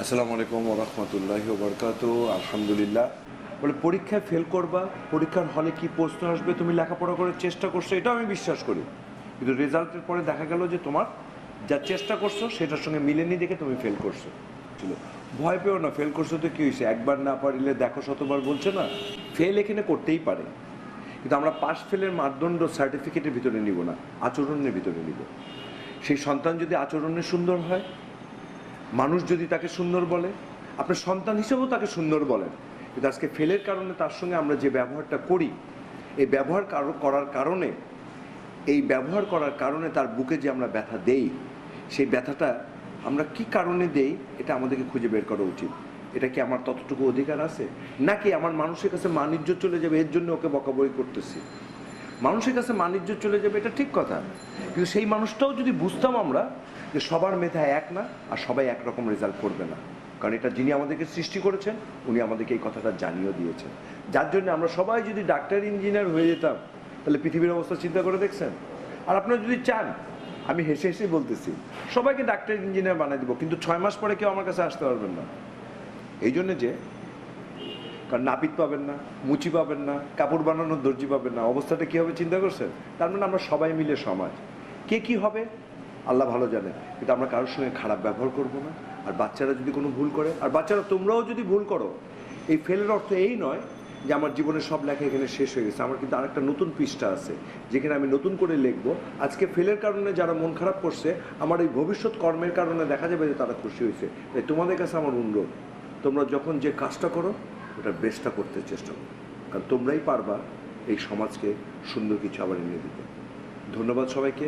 আসসালামু আলাইকুম ওয়া রাহমাতুল্লাহি ওয়া বারাকাতুহু। আলহামদুলিল্লাহ। বলে পরীক্ষায় ফেল করবা, পরীক্ষার হলে কি প্রশ্ন আসবে তুমি লেখাপড়া করে চেষ্টা করছো, এটাও আমি বিশ্বাস করি। কিন্তু রেজাল্টের পরে দেখা গেল যে তোমার যা চেষ্টা করছো সেটার সঙ্গে মিলেনি দেখে তুমি ফেল করছো। ছিল ভয় পেও না, ফেল করছো তো কী হয়েছে, একবার না পারিলে দেখো শতবার বলছে না। ফেল এখানে করতেই পারে, কিন্তু আমরা পাস ফেলের মানদণ্ড সার্টিফিকেটের ভিতরে নিব না, আচরণের ভিতরে নিব। সেই সন্তান যদি আচরণে সুন্দর হয়, মানুষ যদি তাকে সুন্দর বলে, আপনার সন্তান হিসেবেও তাকে সুন্দর বলেন, কিন্তু আজকে ফেলের কারণে তার সঙ্গে আমরা যে ব্যবহারটা করি, এই ব্যবহার করার কারণে তার বুকে যে আমরা ব্যথা দেই, সেই ব্যথাটা আমরা কি কারণে দেই এটা আমাদেরকে খুঁজে বের করা উচিত। এটা কি আমার ততটুকু অধিকার আছে, নাকি আমার মানুষের কাছে মান-ইজ্জত চলে যাবে এর জন্য ওকে বকাবকি করতেছি। মানুষের কাছে মান-ইজ্জত চলে যাবে এটা ঠিক কথা, কিন্তু সেই মানুষটাও যদি বুঝতাম আমরা যে সবার মেধা এক না, আর সবাই একরকম রেজাল্ট করবে না, কারণ এটা যিনি আমাদেরকে সৃষ্টি করেছেন উনি আমাদেরকে এই কথাটা জানিয়েও দিয়েছেন। যার জন্য আমরা সবাই যদি ডাক্তার ইঞ্জিনিয়ার হয়ে যেতাম, তাহলে পৃথিবীর অবস্থা চিন্তা করে দেখছেন। আর আপনারা যদি চান, আমি হেসে হেসে বলতেছি, সবাইকে ডাক্তার ইঞ্জিনিয়ার বানিয়ে দেবো, কিন্তু 6 মাস পরে কেউ আমার কাছে আসতে পারবেন না। এই জন্যে যে কারণ নাপিত পাবেন না, মুচি পাবেন না, কাপড় বানানোর দর্জি পাবেন না, অবস্থাটা কী হবে চিন্তা করছেন। তার মানে আমরা সবাই মিলে সমাজ, কে কী হবে আল্লাহ ভালো জানেন, কিন্তু আমরা কারোর সঙ্গে খারাপ ব্যবহার করব না। আর বাচ্চারা যদি কোনো ভুল করে, আর বাচ্চারা তোমরাও যদি ভুল করো, এই ফেলের অর্থ এই নয় যে আমার জীবনের সব লেখা এখানে শেষ হয়ে গেছে। আমার কিন্তু আরেকটা নতুন পৃষ্ঠা আছে যেখানে আমি নতুন করে লিখবো। আজকে ফেলের কারণে যারা মন খারাপ করছে, আমার এই ভবিষ্যৎ কর্মের কারণে দেখা যাবে যে তারা খুশি হয়েছে। তাই তোমাদের কাছে আমার অনুরোধ, তোমরা যখন যে কাজটা করো ওটা বেস্টটা করতে চেষ্টা করো, কারণ তোমরাই পারবা এই সমাজকে সুন্দর কিছু আবার এনে দিতে। ধন্যবাদ সবাইকে।